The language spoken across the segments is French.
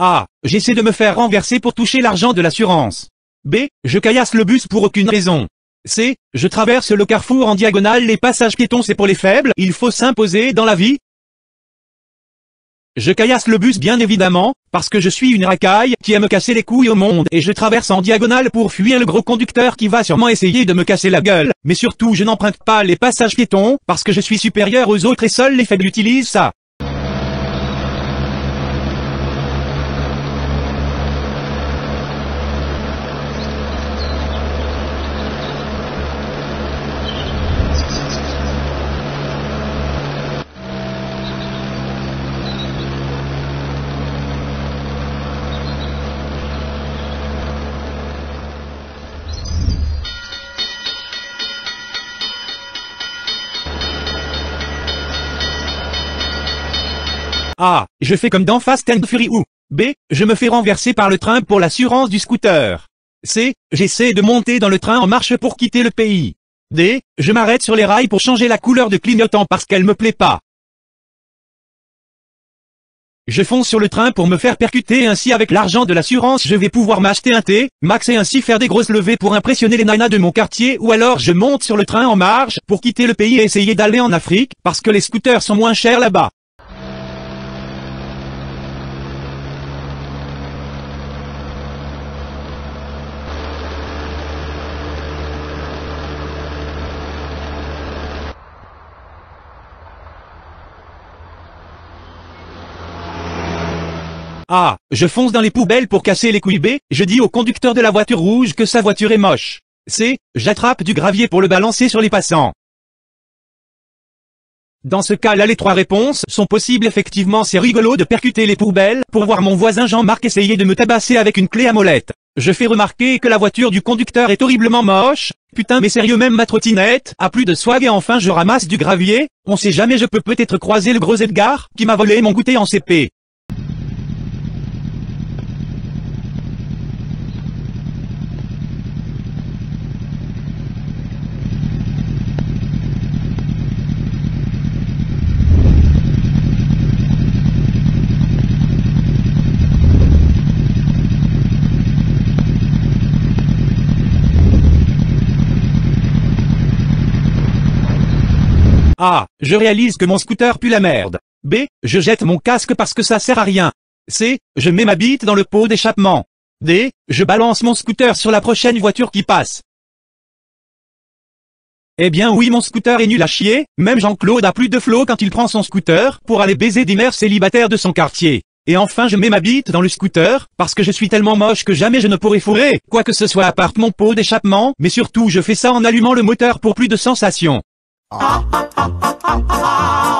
A. J'essaie de me faire renverser pour toucher l'argent de l'assurance. B. Je caillasse le bus pour aucune raison. C. Je traverse le carrefour en diagonale, les passages piétons c'est pour les faibles, il faut s'imposer dans la vie. Je caillasse le bus bien évidemment, parce que je suis une racaille qui aime casser les couilles au monde et je traverse en diagonale pour fuir le gros conducteur qui va sûrement essayer de me casser la gueule. Mais surtout je n'emprunte pas les passages piétons, parce que je suis supérieur aux autres et seuls les faibles utilisent ça. A. Je fais comme dans Fast and Fury ou B. Je me fais renverser par le train pour l'assurance du scooter. C. J'essaie de monter dans le train en marche pour quitter le pays. D. Je m'arrête sur les rails pour changer la couleur de clignotant parce qu'elle me plaît pas. Je fonce sur le train pour me faire percuter et ainsi avec l'argent de l'assurance je vais pouvoir m'acheter un thé, max et ainsi faire des grosses levées pour impressionner les nanas de mon quartier ou alors je monte sur le train en marche pour quitter le pays et essayer d'aller en Afrique parce que les scooters sont moins chers là-bas. A. Je fonce dans les poubelles pour casser les couilles. B. Je dis au conducteur de la voiture rouge que sa voiture est moche. C. J'attrape du gravier pour le balancer sur les passants. Dans ce cas-là les trois réponses sont possibles effectivement c'est rigolo de percuter les poubelles pour voir mon voisin Jean-Marc essayer de me tabasser avec une clé à molette. Je fais remarquer que la voiture du conducteur est horriblement moche. Putain mais sérieux même ma trottinette a plus de swag et enfin je ramasse du gravier. On sait jamais je peux peut-être croiser le gros Edgar qui m'a volé mon goûter en CP. A. Je réalise que mon scooter pue la merde. B. Je jette mon casque parce que ça sert à rien. C. Je mets ma bite dans le pot d'échappement. D. Je balance mon scooter sur la prochaine voiture qui passe. Eh bien oui mon scooter est nul à chier, même Jean-Claude a plus de flow quand il prend son scooter pour aller baiser des mères célibataires de son quartier. Et enfin je mets ma bite dans le scooter, parce que je suis tellement moche que jamais je ne pourrai fourrer, quoi que ce soit à part mon pot d'échappement, mais surtout je fais ça en allumant le moteur pour plus de sensation. A.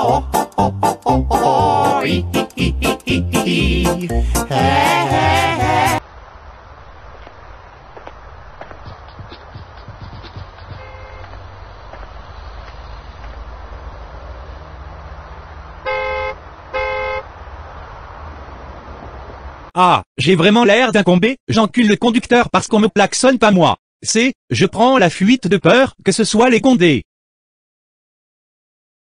J'ai vraiment l'air d'incomber, j'encule le conducteur parce qu'on me klaxonne pas moi. C. Je prends la fuite de peur que ce soit les condés.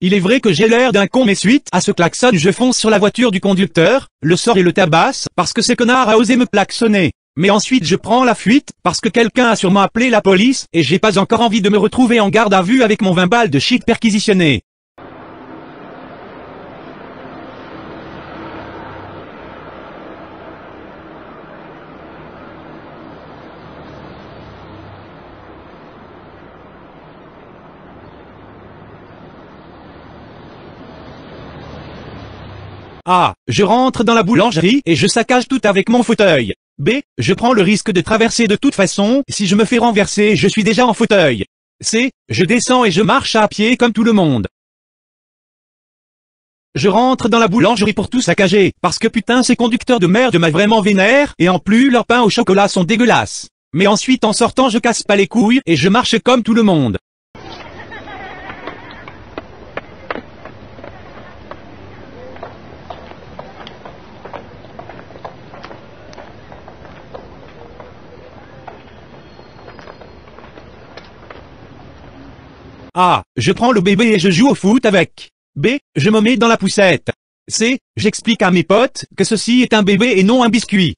Il est vrai que j'ai l'air d'un con mais suite à ce klaxon je fonce sur la voiture du conducteur, le sors et le tabasse parce que ce connard a osé me klaxonner. Mais ensuite je prends la fuite parce que quelqu'un a sûrement appelé la police et j'ai pas encore envie de me retrouver en garde à vue avec mon 20 balles de shit perquisitionné. A. Je rentre dans la boulangerie et je saccage tout avec mon fauteuil. B. Je prends le risque de traverser de toute façon, si je me fais renverser je suis déjà en fauteuil. C. Je descends et je marche à pied comme tout le monde. Je rentre dans la boulangerie pour tout saccager, parce que putain ces conducteurs de merde m'a vraiment vénère, et en plus leurs pains au chocolat sont dégueulasses. Mais ensuite en sortant je casse pas les couilles et je marche comme tout le monde. A. Je prends le bébé et je joue au foot avec. B. Je me mets dans la poussette. C. J'explique à mes potes que ceci est un bébé et non un biscuit.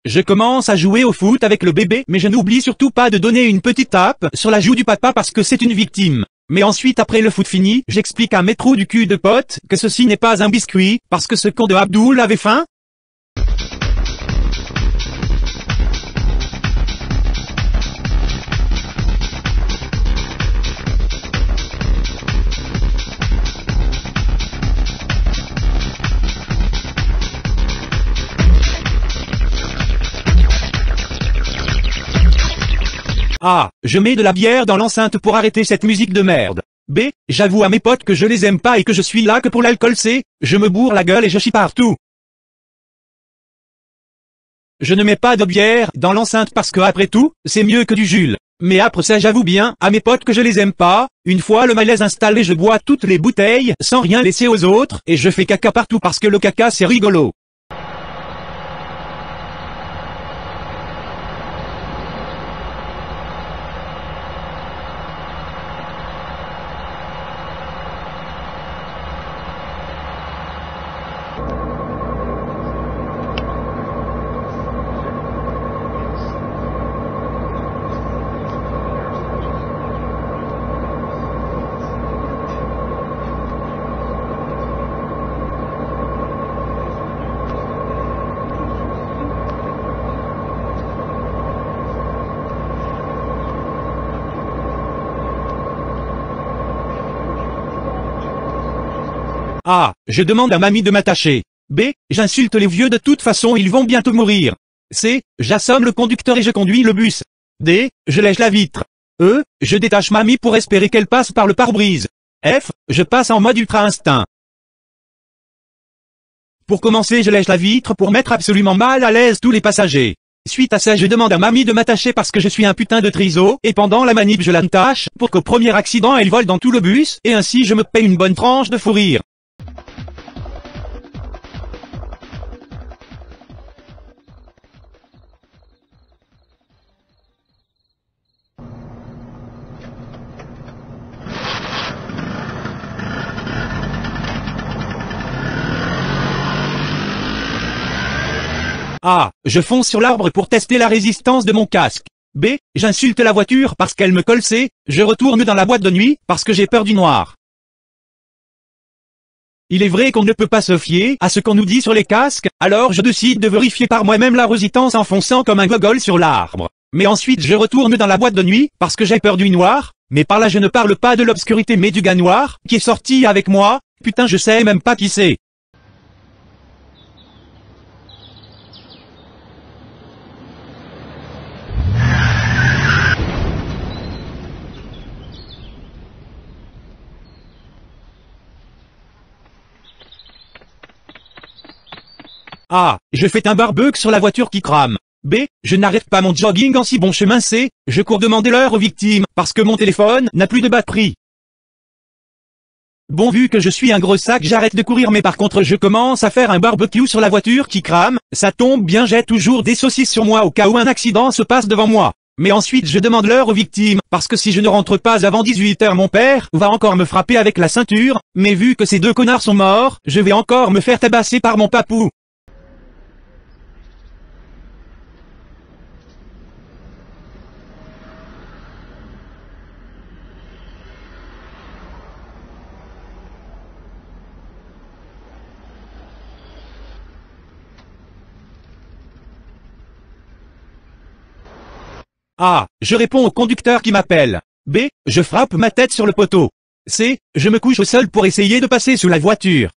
Je commence à jouer au foot avec le bébé, mais je n'oublie surtout pas de donner une petite tape sur la joue du papa parce que c'est une victime. Mais ensuite après le foot fini, j'explique à mes trous du cul de pote que ceci n'est pas un biscuit, parce que ce con de Abdoul avait faim. A. Je mets de la bière dans l'enceinte pour arrêter cette musique de merde. B. J'avoue à mes potes que je les aime pas et que je suis là que pour l'alcool. C. Je me bourre la gueule et je chie partout. Je ne mets pas de bière dans l'enceinte parce que après tout, c'est mieux que du Jules. Mais après ça j'avoue bien à mes potes que je les aime pas. Une fois le malaise installé je bois toutes les bouteilles sans rien laisser aux autres et je fais caca partout parce que le caca c'est rigolo. A. Je demande à mamie de m'attacher. B. J'insulte les vieux de toute façon ils vont bientôt mourir. C. J'assomme le conducteur et je conduis le bus. D. Je lèche la vitre. E. Je détache mamie pour espérer qu'elle passe par le pare-brise. F. Je passe en mode ultra instinct. Pour commencer je lèche la vitre pour mettre absolument mal à l'aise tous les passagers. Suite à ça je demande à mamie de m'attacher parce que je suis un putain de triso et pendant la manip je l'attache pour qu'au premier accident elle vole dans tout le bus et ainsi je me paye une bonne tranche de fou rire. A. Je fonce sur l'arbre pour tester la résistance de mon casque. B. J'insulte la voiture parce qu'elle me colle. C. Je retourne dans la boîte de nuit parce que j'ai peur du noir. Il est vrai qu'on ne peut pas se fier à ce qu'on nous dit sur les casques, alors je décide de vérifier par moi-même la résistance en fonçant comme un gogol sur l'arbre. Mais ensuite je retourne dans la boîte de nuit parce que j'ai peur du noir, mais par là je ne parle pas de l'obscurité mais du gars noir qui est sorti avec moi, putain je sais même pas qui c'est. A. Je fais un barbecue sur la voiture qui crame. B. Je n'arrête pas mon jogging en si bon chemin. C. Je cours demander l'heure aux victimes, parce que mon téléphone n'a plus de batterie. Bon vu que je suis un gros sac j'arrête de courir mais par contre je commence à faire un barbecue sur la voiture qui crame, ça tombe bien j'ai toujours des saucisses sur moi au cas où un accident se passe devant moi. Mais ensuite je demande l'heure aux victimes, parce que si je ne rentre pas avant 18 h mon père va encore me frapper avec la ceinture, mais vu que ces deux connards sont morts, je vais encore me faire tabasser par mon papou. A. Je réponds au conducteur qui m'appelle. B. Je frappe ma tête sur le poteau. C. Je me couche au sol pour essayer de passer sous la voiture.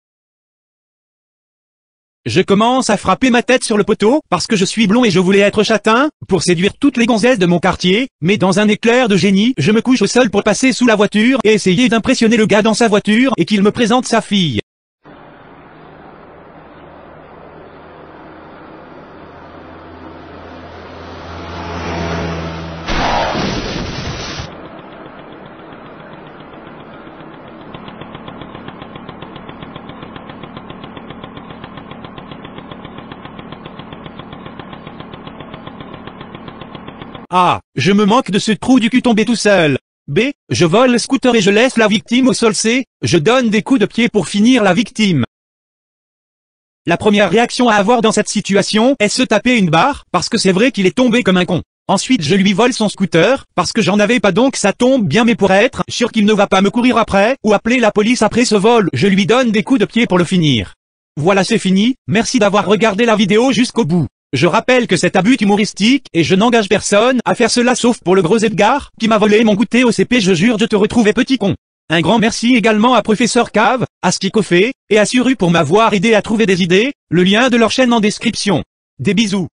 Je commence à frapper ma tête sur le poteau parce que je suis blond et je voulais être châtain pour séduire toutes les gonzesses de mon quartier, mais dans un éclair de génie, je me couche au sol pour passer sous la voiture et essayer d'impressionner le gars dans sa voiture et qu'il me présente sa fille. Ah, je me moque de ce trou du cul tombé tout seul. B. Je vole le scooter et je laisse la victime au sol. C. Je donne des coups de pied pour finir la victime. La première réaction à avoir dans cette situation est se taper une barre, parce que c'est vrai qu'il est tombé comme un con. Ensuite je lui vole son scooter, parce que j'en avais pas, donc ça tombe bien, mais pour être sûr qu'il ne va pas me courir après, ou appeler la police après ce vol, je lui donne des coups de pied pour le finir. Voilà, c'est fini, merci d'avoir regardé la vidéo jusqu'au bout. Je rappelle que c'est à but humoristique, et je n'engage personne à faire cela sauf pour le gros Edgar, qui m'a volé mon goûter au CP, je jure de te retrouver petit con. Un grand merci également à Professeur Cave, à Skikofé, et à Suru pour m'avoir aidé à trouver des idées, le lien de leur chaîne en description. Des bisous.